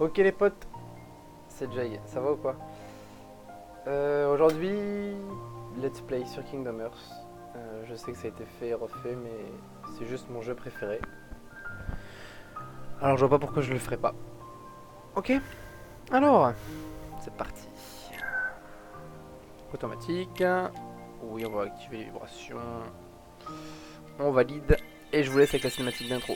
Ok les potes, c'est Jay, ça va ou quoi? Aujourd'hui, let's play sur Kingdom Hearts. Je sais que ça a été fait et refait, mais c'est juste mon jeu préféré. Alors je vois pas pourquoi je le ferais pas. Ok, alors, c'est parti. Automatique. Oui, on va activer les vibrations. On valide. Et je vous laisse avec la cinématique d'intro.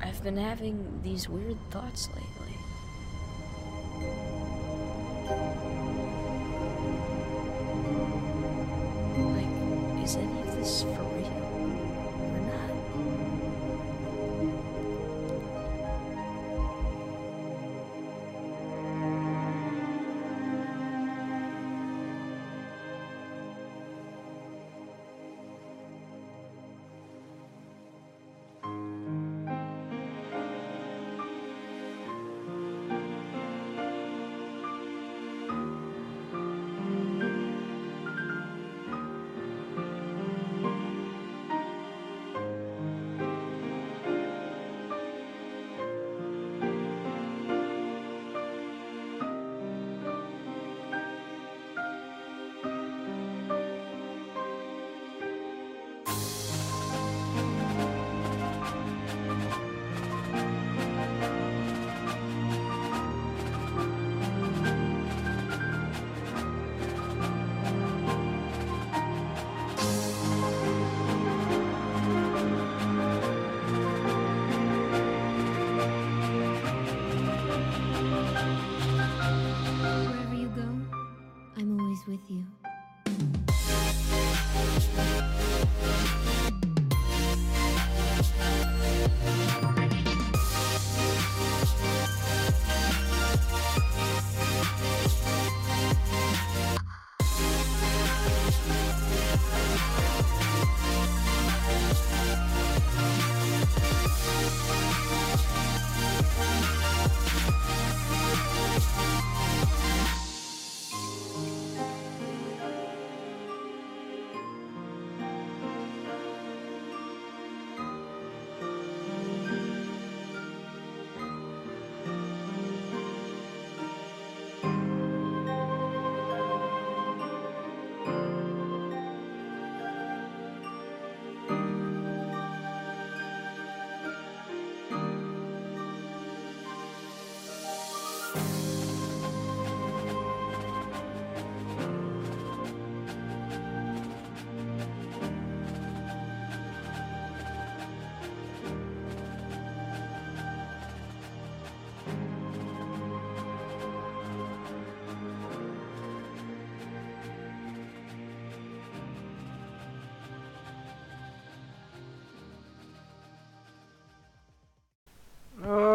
I've been having these weird thoughts lately. Like, is any of this for real or not? Wherever you go, I'm always with you.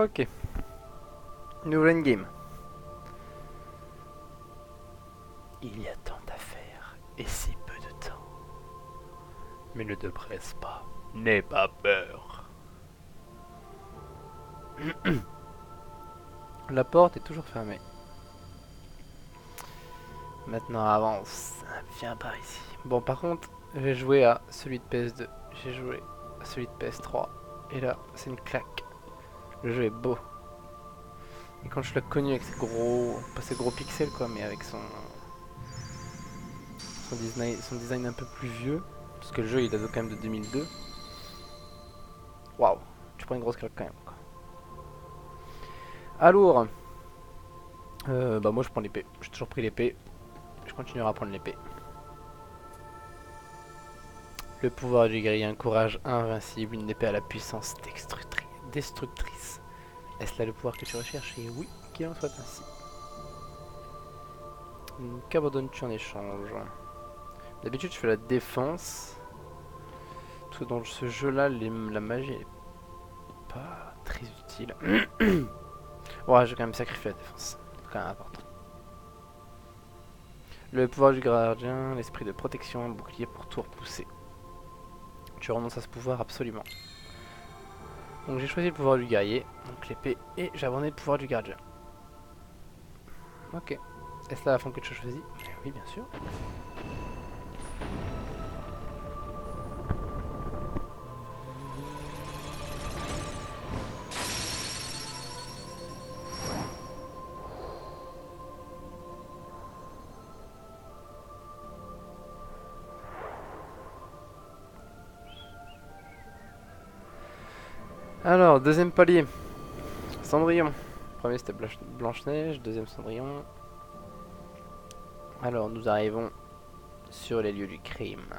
Ok, nouvelle game. Il y a tant à faire et si peu de temps. Mais ne te presse pas, n'aie pas peur. La porte est toujours fermée. Maintenant avance, viens par ici. Bon par contre, j'ai joué à celui de PS2, j'ai joué à celui de PS3. Et là, c'est une claque. Le jeu est beau. Et quand je l'ai connu avec ses gros, pas ses gros pixels quoi, mais avec son design un peu plus vieux, parce que le jeu il date quand même de 2002. Waouh, tu prends une grosse claque quand même quoi. Alors, bah moi je prends l'épée. J'ai toujours pris l'épée. Je continuerai à prendre l'épée. Le pouvoir du guerrier, un courage invincible, une épée à la puissance destructrice. Est-ce là le pouvoir que tu recherches? Et oui, qu'il en soit ainsi. Qu'abandonnes-tu en échange? D'habitude je fais la défense. Parce que dans ce jeu là, la magie est pas très utile. Ouais, j'ai quand même sacrifié la défense. C'est quand même important. Le pouvoir du gardien, l'esprit de protection, un bouclier pour tout repousser. Tu renonces à ce pouvoir absolument. Donc j'ai choisi le pouvoir du guerrier, donc l'épée, et j'ai abandonné le pouvoir du gardien. Ok. Est-ce là la forme que tu choisis? Oui, bien sûr. Alors, deuxième palier. Cendrillon. Premier c'était Blanche-Neige, deuxième Cendrillon. Alors, nous arrivons sur les lieux du crime.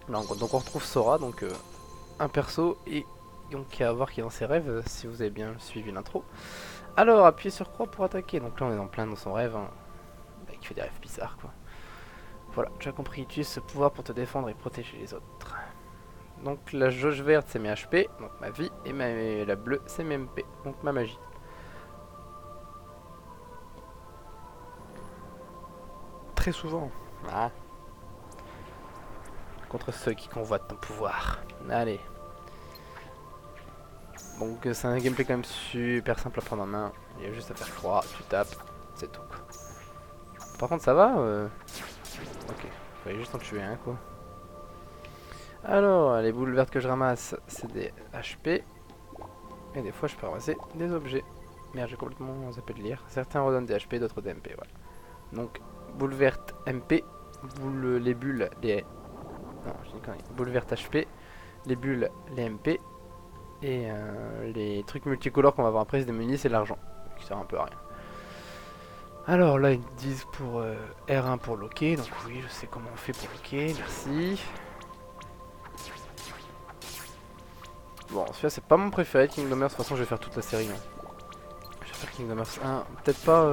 Là, donc on retrouve Sora, donc un perso, et donc à voir qui est dans ses rêves, si vous avez bien suivi l'intro. Alors, appuyez sur croix pour attaquer. Donc là, on est en plein dans son rêve, hein, qui fait des rêves bizarres, quoi. Voilà, tu as compris, utilise ce pouvoir pour te défendre et protéger les autres. Donc la jauge verte c'est mes HP, donc ma vie, et la bleue c'est mes MP, donc ma magie. Très souvent. Ah. Contre ceux qui convoitent ton pouvoir. Allez. Donc c'est un gameplay quand même super simple à prendre en main. Il y a juste à faire croix, tu tapes, c'est tout quoi. Par contre ça va Ok, fallait juste en tuer un quoi. Alors, les boules vertes que je ramasse, c'est des HP. Et des fois, je peux ramasser des objets. Merde, j'ai complètement zappé de lire. Certains redonnent des HP, d'autres des MP, voilà. Donc, boule verte MP, les bulles, les... Non, je dis connerie. Boule verte HP, les bulles, les MP. Et les trucs multicolores qu'on va avoir après, c'est des menus, c'est l'argent. Qui sert un peu à rien. Alors là, ils disent pour R1 pour loquer. Donc oui, je sais comment on fait pour loquer, merci. Bon, celui-là c'est pas mon préféré, Kingdom Hearts, de toute façon je vais faire toute la série. Hein. Je vais faire Kingdom Hearts 1, peut-être pas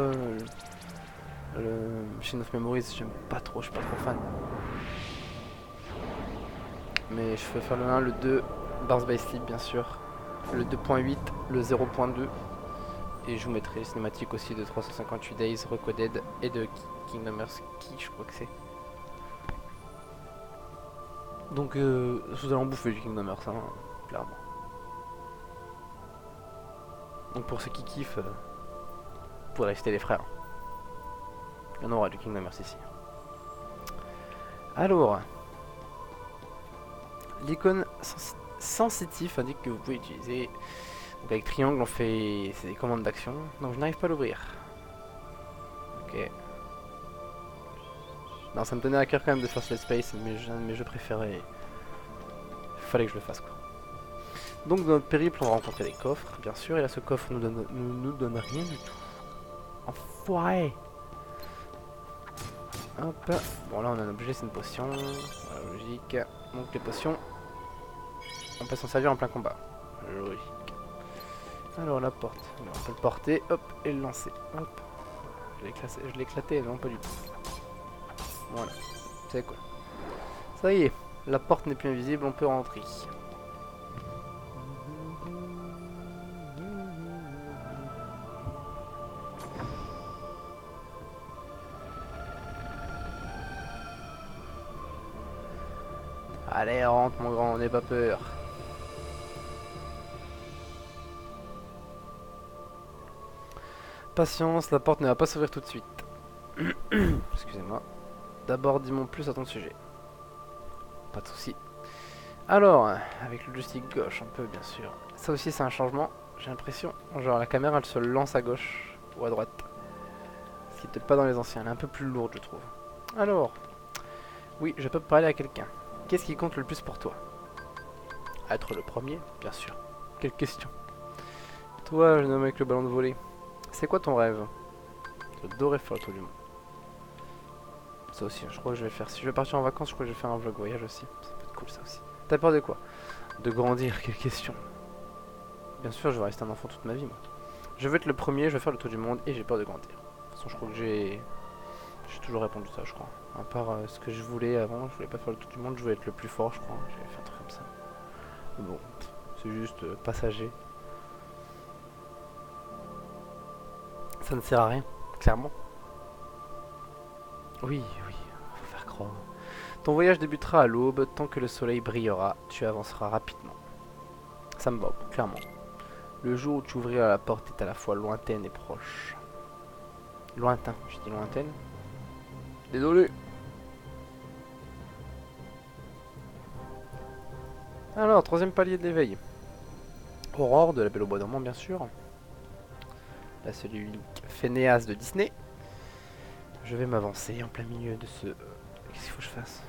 le Chain of Memories, j'aime pas trop, je suis pas trop fan. Mais je vais faire le 1, le 2, Bars by Sleep bien sûr, le 2.8, le 0.2. Et je vous mettrai les cinématiques aussi de 358 Days, Recoded et de Kingdom Hearts Key, je crois que c'est. Donc vous allez en bouffer du Kingdom Hearts, hein, clairement. Donc pour ceux qui kiffent, vous pourrez rester les frères. Il y en aura du Kingdom Hearts ici. Alors, l'icône sensitif indique que vous pouvez utiliser. Donc avec triangle on fait c'est des commandes d'action. Donc je n'arrive pas à l'ouvrir. Ok. Non, ça me tenait à cœur quand même de faire ce let's play, c'est un de mes jeux préférés. Il fallait que je le fasse quoi. Donc dans notre périple on va rencontrer des coffres, bien sûr, et là ce coffre nous donne rien du tout. Enfoiré. Hop. Bon là on a un objet, c'est une potion. Voilà, logique. Donc les potions, on peut s'en servir en plein combat. Logique. Alors la porte, alors, on peut le porter, hop, et le lancer. Hop. Je l'ai éclaté, non pas du tout. Voilà. C'est quoi? Ça y est, la porte n'est plus invisible, on peut rentrer. Allez, rentre mon grand, n'aie pas peur. Patience, la porte ne va pas s'ouvrir tout de suite. Excusez-moi. D'abord, dis-moi plus à ton sujet. Pas de soucis. Alors, avec le joystick gauche, on peut bien sûr. Ça aussi, c'est un changement, j'ai l'impression. Genre, la caméra, elle se lance à gauche ou à droite. Ce qui n'est peut-être pas dans les anciens, elle est un peu plus lourde, je trouve. Alors, oui, je peux parler à quelqu'un. Qu'est-ce qui compte le plus pour toi? Être le premier, bien sûr. Quelle question. Toi, jeune homme avec le ballon de volley, c'est quoi ton rêve? J'adorerais faire le tour du monde. Ça aussi, je crois que je vais faire. Si je vais partir en vacances, je crois que je vais faire un vlog voyage aussi. Ça peut être cool, ça aussi. T'as peur de quoi? De grandir, quelle question. Bien sûr, je vais rester un enfant toute ma vie, moi. Je veux être le premier, je vais faire le tour du monde et j'ai peur de grandir. De toute façon, je crois que j'ai toujours répondu ça, je crois. À part ce que je voulais avant, je voulais pas faire le tour du monde, je voulais être le plus fort, je crois. J'avais fait un truc comme ça. Bon, C'est juste passager. Ça ne sert à rien, clairement. Oui, oui, faut faire croire. Ton voyage débutera à l'aube, tant que le soleil brillera, tu avanceras rapidement. Ça me va, clairement. Le jour où tu ouvriras la porte est à la fois lointaine et proche. Lointain, je dis lointaine. Désolé. Alors, troisième palier de l'éveil. Aurore de La Belle au Bois dormant, bien sûr. Là, celui unique Phineas de Disney. Je vais m'avancer en plein milieu de ce... Qu'est-ce qu'il faut que je fasse?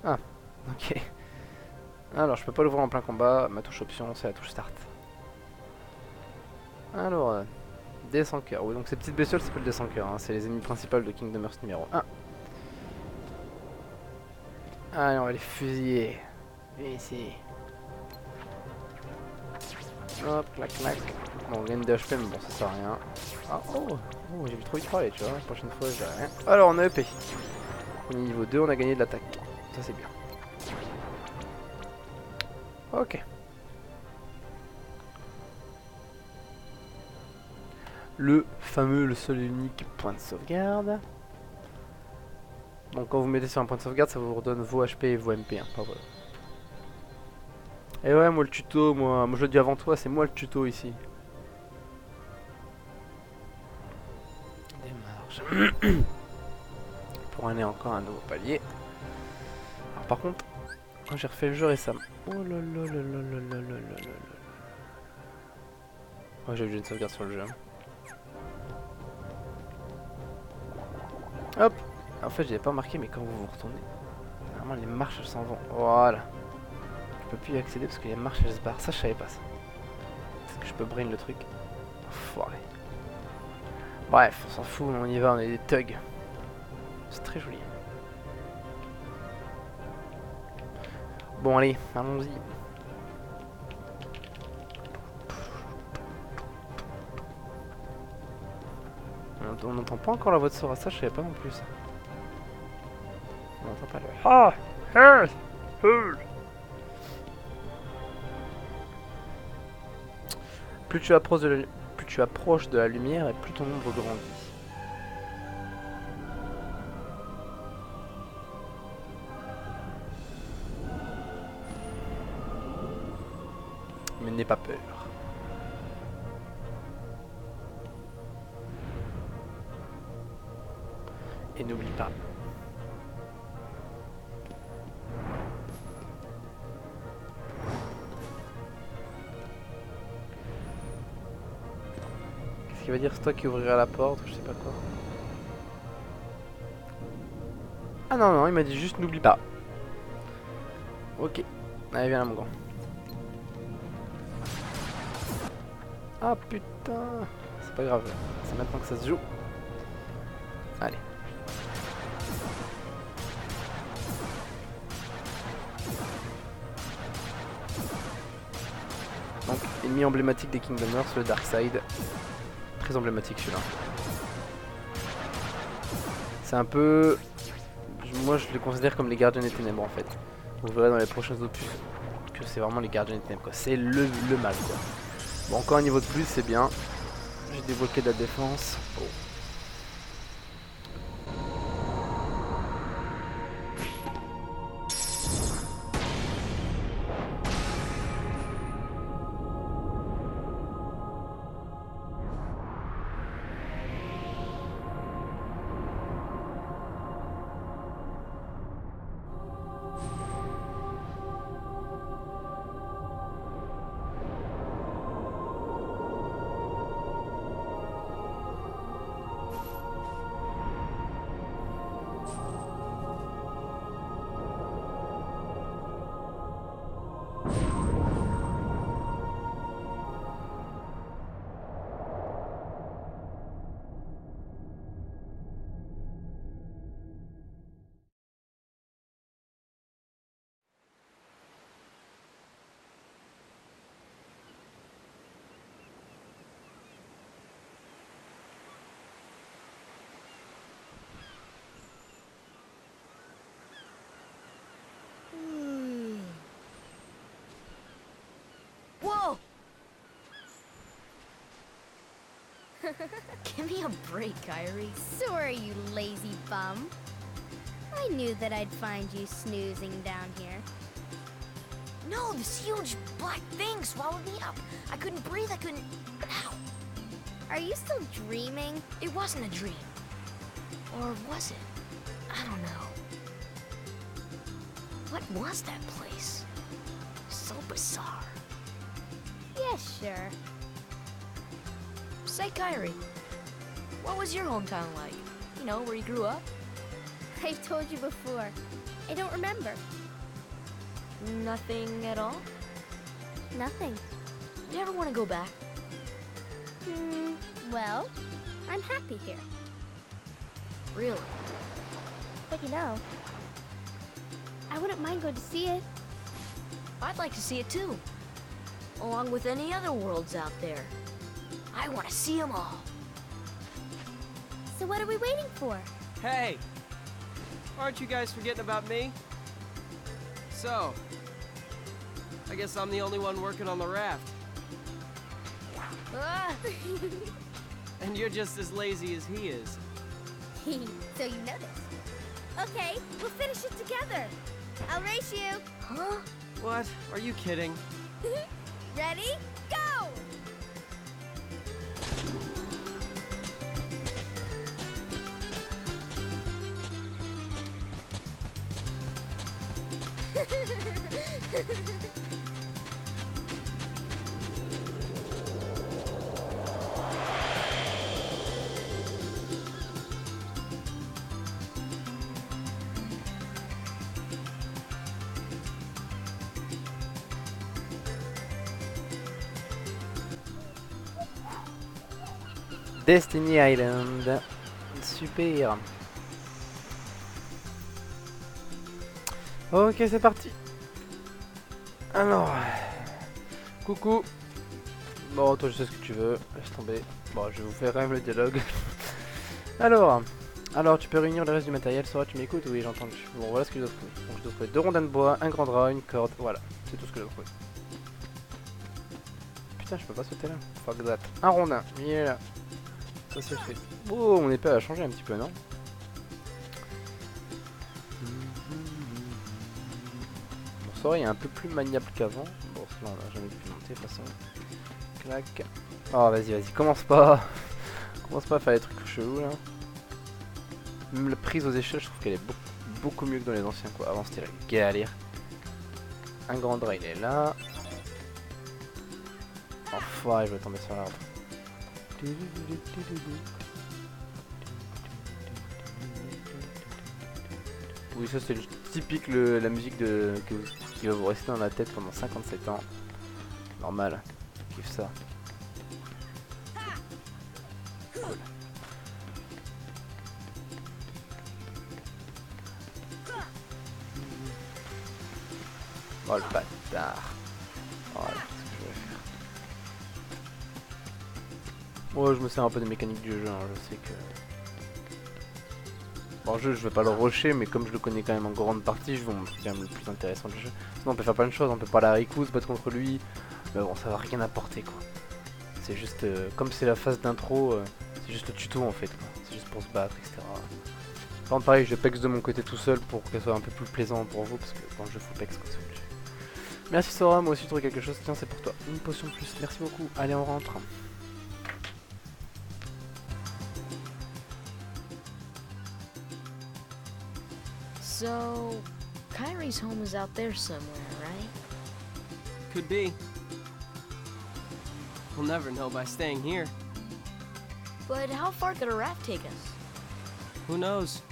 Ah, ok. Alors, je peux pas l'ouvrir en plein combat. Ma touche option, c'est la touche start. Alors, des sans cœur. Oui, donc ces petites bestioles s'appellent des sans cœur. Hein. C'est les ennemis principaux de Kingdom Hearts numéro 1. Allez, on va les fusiller. Viens ici. Hop, clac, clac. Bon, on gagne de HP, mais bon, ça sert à rien. Ah, oh, j'ai vu trop vite parler, tu vois. La prochaine fois, j'ai rien. Alors, on a EP. On est niveau 2, on a gagné de l'attaque. Ça, c'est bien. Ok. Le fameux, le seul et unique point de sauvegarde. Donc quand vous mettez sur un point de sauvegarde, ça vous redonne vos HP et vos MP. Hein, pas vrai. Et ouais, moi le tuto, moi je le dis avant toi, c'est moi le tuto ici. Démarche. Pour aller encore un nouveau palier. Alors par contre, quand j'ai refait le jeu récemment. Oh là là là là là là là là là. Oh, j'ai obligé une sauvegarde sur le jeu. Hop. En fait, j'avais pas marqué, mais quand vous vous retournez, normalement les marches elles s'en vont. Voilà. Je peux plus y accéder parce que les marches elles se barrent. Ça, je savais pas ça. Est-ce que je peux brain le truc? Enfoiré. Bref, on s'en fout, on y va, on est des thugs. C'est très joli. Bon, allez, allons-y. On n'entend pas encore la voix de Sora, ça je savais pas non plus. Ça. On n'entend pas le ah, plus tu approches de la lumière et plus ton ombre grandit. Mais n'aie pas peur. Et n'oublie pas. Qu'est-ce qu'il va dire? C'est toi qui ouvriras la porte ou je sais pas quoi. Ah non, non, il m'a dit juste n'oublie pas. Ok. Allez, viens là, mon grand. Ah putain. C'est pas grave. C'est maintenant que ça se joue. Allez. Donc, ennemi emblématique des Kingdom Hearts, le Darkseid. Très emblématique celui-là. C'est un peu... Moi je le considère comme les gardiens des ténèbres en fait. Vous verrez dans les prochains opus que c'est vraiment les gardiens des ténèbres quoi. C'est le mal quoi. Bon, encore un niveau de plus, c'est bien. J'ai débloqué de la défense. Oh. Give me a break, Kyrie. Sorry, you lazy bum. I knew that I'd find you snoozing down here. No, this huge black thing swallowed me up. I couldn't breathe, I couldn't... Ow. Are you still dreaming? It wasn't a dream. Or was it? I don't know. What was that place? So bizarre. Yeah, sure. Say, Kyrie, what was your hometown like? You know, where you grew up? I've told you before. I don't remember. Nothing at all? Nothing. Do you ever want to go back? Well, I'm happy here. Really? But you know, I wouldn't mind going to see it. I'd like to see it too. Along with any other worlds out there. I want to see them all. So what are we waiting for? Hey! Aren't you guys forgetting about me? So, I guess I'm the only one working on the raft. Ah! And you're just as lazy as he is. So you noticed. Okay, we'll finish it together. I'll race you. Huh? What? Are you kidding? Ready? Go! Destiny Island. Super. Ok, c'est parti. Alors. Coucou. Bon, toi, je sais ce que tu veux. Laisse tomber. Bon, je vais vous faire quand même le dialogue. Alors, tu peux réunir le reste du matériel. Sora, tu m'écoutes? Oui, j'ai entendu. Bon, voilà ce que je dois trouver. Donc, je dois trouver 2 rondins de bois, un grand drap, une corde. Voilà, c'est tout ce que je dois trouver. Putain, je peux pas sauter là. Fuck that. Un rondin. Il est là. Ça c'est fait. Oh, mon épée a changé un petit peu, non? Bon, Sora est un peu plus maniable qu'avant. Bon, sinon on a jamais pu monter de toute façon. Clac. Oh, vas-y, commence pas. Commence pas à faire des trucs chelous là. Même la prise aux échelles, je trouve qu'elle est beaucoup mieux que dans les anciens quoi. Avant c'était la galère. Un grand drap, il est là. Enfin, je vais tomber sur l'arbre. Oui, ça c'est typique la musique qui va vous rester dans la tête pendant 57 ans. Normal, je kiffe ça. Cool. Oh le bâtard. Voilà ce que je vais faire. Ouais, je me sers un peu des mécaniques du jeu, hein. Je sais que... Bon, je vais pas le rusher, mais comme je le connais quand même en grande partie, je vais me faire le plus intéressant du jeu. Sinon on peut faire plein de choses, on peut parler à Riku, se battre contre lui, mais bon, ça va rien apporter quoi. C'est juste, comme c'est la phase d'intro, c'est juste le tuto en fait quoi. C'est juste pour se battre, etc. Par contre pareil, je pex de mon côté tout seul pour que ce soit un peu plus plaisant pour vous, parce que quand je fais pex quoi, c'est obligé. Merci Sora, moi aussi je trouve quelque chose, tiens c'est pour toi. Une potion de plus, merci beaucoup, allez on rentre. So, Kyrie's home is out there somewhere, right? Could be. We'll never know by staying here. But how far could a raft take us? Who knows?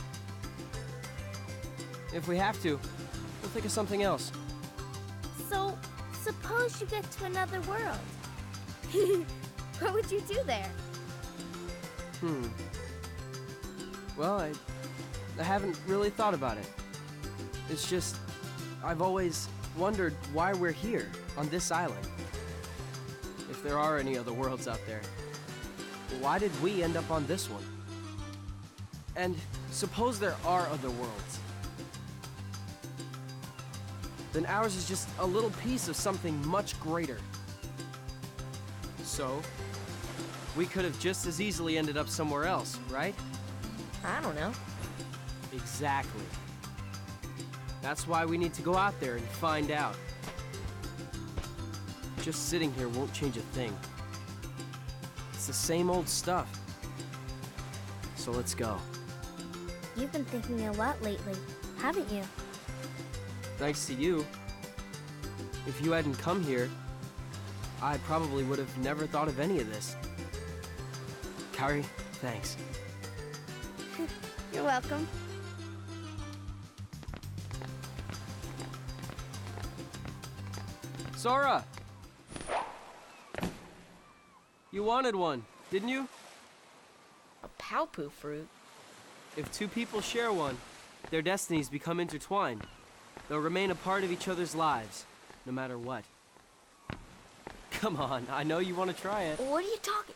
If we have to, we'll think of something else. So, suppose you get to another world. What would you do there? Well, I haven't really thought about it. It's just, I've always wondered why we're here, on this island. If there are any other worlds out there, why did we end up on this one? And suppose there are other worlds. Then ours is just a little piece of something much greater. So, we could have just as easily ended up somewhere else, right? I don't know. Exactly. That's why we need to go out there and find out. Just sitting here won't change a thing. It's the same old stuff. So let's go. You've been thinking a lot lately, haven't you? Thanks to you. If you hadn't come here, I probably would have never thought of any of this. Kairi, thanks. You're welcome. Sora! You wanted one, didn't you? A Palpu fruit? If two people share one, their destinies become intertwined. They'll remain a part of each other's lives, no matter what. Come on, I know you want to try it. What are you talking?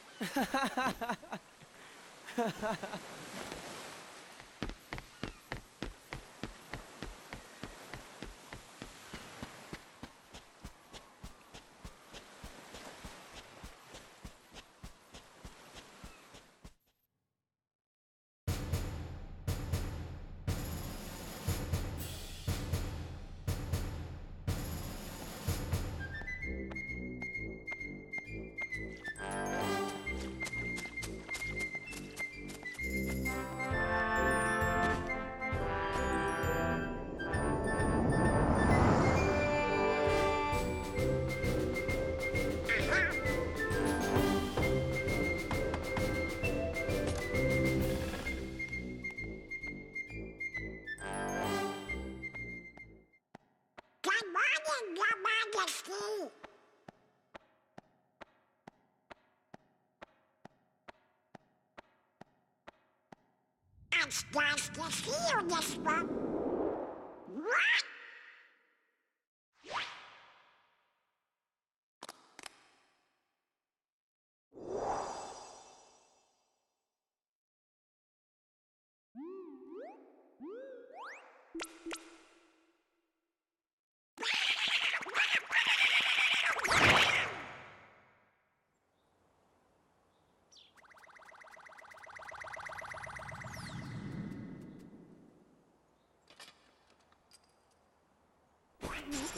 It's nice to see you this one. What?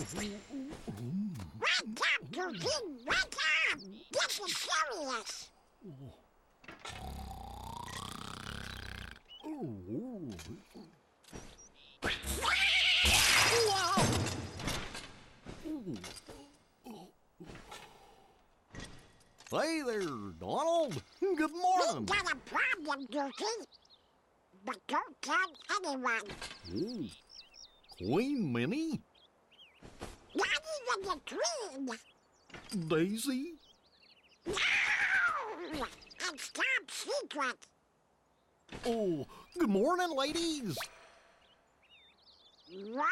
Wake up, Eugene! Wake up! This is serious! Hey there, Donald. Good We morning. got a problem, Eugene. But don't tell anyone. Ooh, Queen Minnie? Not even the Queen. Daisy? No! It's top secret. Oh, good morning, ladies. What?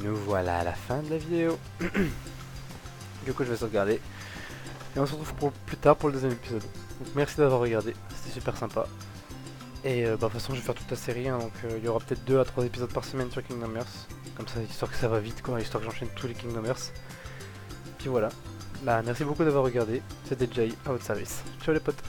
Nous voilà à la fin de la vidéo. Du coup je vais sauvegarder. Et on se retrouve pour plus tard pour le deuxième épisode. Donc merci d'avoir regardé, c'était super sympa. Et de toute façon je vais faire toute la série, hein, donc il y aura peut-être 2 à 3 épisodes par semaine sur Kingdom Hearts. Comme ça, histoire que ça va vite quoi, histoire que j'enchaîne tous les Kingdom Hearts. Puis voilà. Bah merci beaucoup d'avoir regardé, c'était Jay à votre service. Ciao les potes.